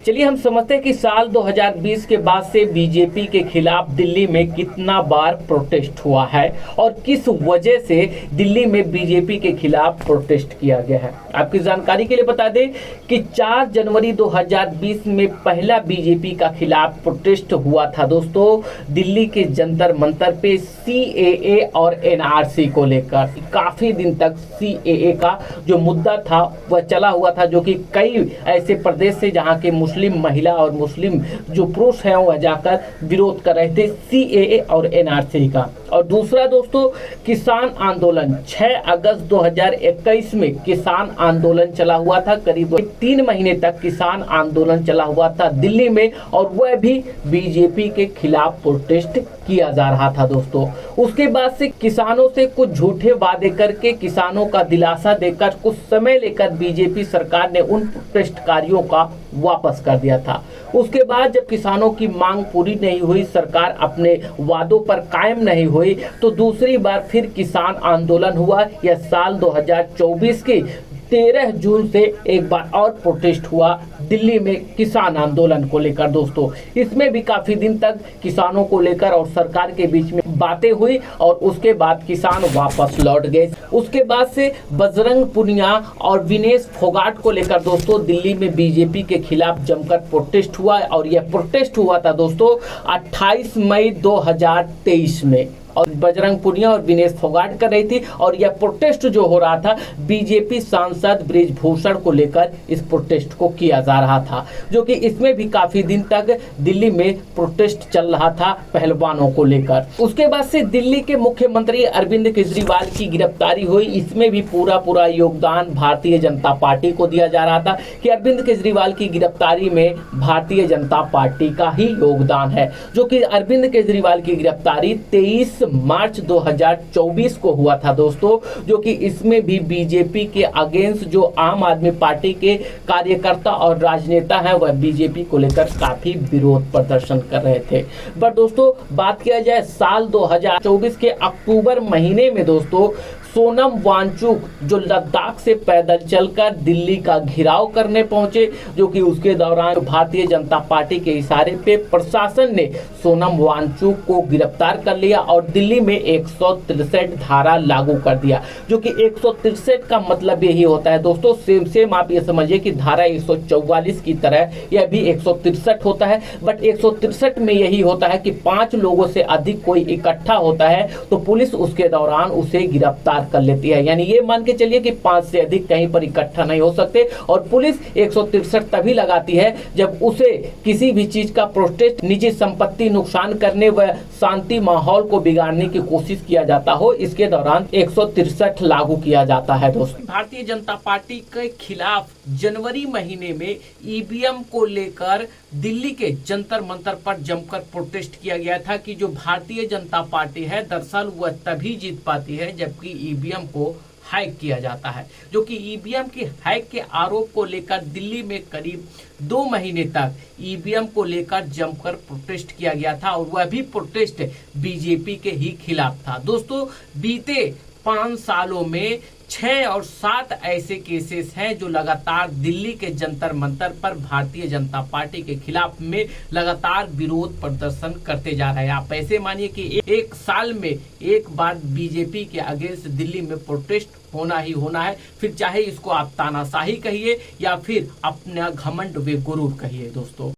चलिए हम समझते हैं कि साल 2020 के बाद से बीजेपी के खिलाफ दिल्ली में कितना बार प्रोटेस्ट हुआ है और किस वजह से दिल्ली में बीजेपी के खिलाफ प्रोटेस्ट किया गया है। आपकी जानकारी के लिए बता दें कि 4 जनवरी 2020 में पहला बीजेपी का खिलाफ प्रोटेस्ट हुआ था दोस्तों, दिल्ली के जंतर मंतर पे सीएए और एनआरसी को लेकर। काफी दिन तक सीएए का जो मुद्दा था वह चला हुआ था, जो कि कई ऐसे प्रदेश से जहां के मुस्लिम महिला और मुस्लिम जो पुरुष हैं वह जाकर विरोध कर रहे थे सीएए और एनआरसी का। और दूसरा दोस्तों, किसान आंदोलन 6 अगस्त 2021 में किसान आंदोलन चला हुआ था। करीब 3 महीने तक किसान आंदोलन चला हुआ था दिल्ली में, और वह भी बीजेपी के खिलाफ प्रोटेस्ट किया जा रहा था दोस्तों। उसके बाद से किसानों से कुछ झूठे वादे करके, किसानों का दिलासा देकर, कुछ समय लेकर बीजेपी सरकार ने उन प्रोटेस्टकारियों का वापस कर दिया था। उसके बाद जब किसानों की मांग पूरी नहीं हुई, सरकार अपने वादों पर कायम नहीं हुई, तो दूसरी बार फिर किसान आंदोलन हुआ। यह साल 2024 के 13 जून से एक बार और प्रोटेस्ट हुआ दिल्ली में किसान आंदोलन को लेकर दोस्तों। इसमें भी काफी दिन तक किसानों को लेकर और सरकार के बीच में बातें हुई और उसके बाद किसान वापस लौट गए। उसके बाद से बजरंग पुनिया और विनेश फोगाट को लेकर दोस्तों दिल्ली में बीजेपी के खिलाफ जमकर प्रोटेस्ट हुआ, और यह प्रोटेस्ट हुआ था दोस्तों 28 मई 2023 में। और बजरंग पुनिया और विनेश फोगाट कर रही थी, और यह प्रोटेस्ट जो हो रहा था बीजेपी सांसद बृजभूषण को लेकर इस प्रोटेस्ट को किया जा रहा था, जो कि इसमें भी काफी दिन तक दिल्ली में प्रोटेस्ट चल रहा था पहलवानों को लेकर। उसके बाद से दिल्ली के मुख्यमंत्री अरविंद केजरीवाल की गिरफ्तारी हुई। इसमें भी पूरा योगदान भारतीय जनता पार्टी को दिया जा रहा था कि अरविंद केजरीवाल की गिरफ्तारी में भारतीय जनता पार्टी का ही योगदान है, जो कि अरविंद केजरीवाल की गिरफ्तारी 23 मार्च 2024 को हुआ था दोस्तों, जो कि इसमें भी बीजेपी के अगेंस्ट जो आम आदमी पार्टी के कार्यकर्ता और राजनेता हैं वह बीजेपी को लेकर काफी विरोध प्रदर्शन कर रहे थे। पर दोस्तों बात किया जाए साल 2024 के अक्टूबर महीने में दोस्तों, सोनम वांगचुक जो लद्दाख से पैदल चलकर दिल्ली का घेराव करने पहुंचे, जो कि उसके दौरान भारतीय जनता पार्टी के इशारे पे प्रशासन ने सोनम वांगचुक को गिरफ्तार कर लिया और दिल्ली में 163 धारा लागू कर दिया। जो कि 163 का मतलब यही होता है दोस्तों, सेम आप ये समझिए कि धारा 144 की तरह यह भी 163 होता है, बट 163 में यही होता है कि 5 लोगों से अधिक कोई इकट्ठा होता है तो पुलिस उसके दौरान उसे गिरफ्तार कर लेती है। यानी ये मान के चलिए कि 5 से अधिक कहीं पर इकट्ठा नहीं हो सकते, और पुलिस 163 तभी लगाती है जब उसे किसी भी चीज का प्रोटेस्ट, निजी संपत्ति नुकसान करने व शांति माहौल को बिगाड़ने की कोशिश किया जाता हो। इसके दौरान 163 लागू किया जाता है दोस्तों। भारतीय जनता पार्टी के खिलाफ जनवरी महीने में ईवीएम को लेकर दिल्ली के जंतर मंतर पर जमकर प्रोटेस्ट किया गया था कि जो भारतीय जनता पार्टी है दरअसल वह तभी जीत पाती है जबकि ईवीएम को हैक किया जाता है। जो कि ईवीएम के हैक के आरोप को लेकर दिल्ली में करीब 2 महीने तक ईवीएम को लेकर जमकर प्रोटेस्ट किया गया था, और वह भी प्रोटेस्ट बीजेपी के ही खिलाफ था दोस्तों। बीते 5 सालों में 6 और 7 ऐसे केसेस हैं जो लगातार दिल्ली के जंतर मंतर पर भारतीय जनता पार्टी के खिलाफ में लगातार विरोध प्रदर्शन करते जा रहे हैं। आप ऐसे मानिए कि एक साल में एक बार बीजेपी के अगेंस्ट दिल्ली में प्रोटेस्ट होना ही होना है, फिर चाहे इसको आप तानाशाही कहिए या फिर अपना घमंड व गुरूर कहिए दोस्तों।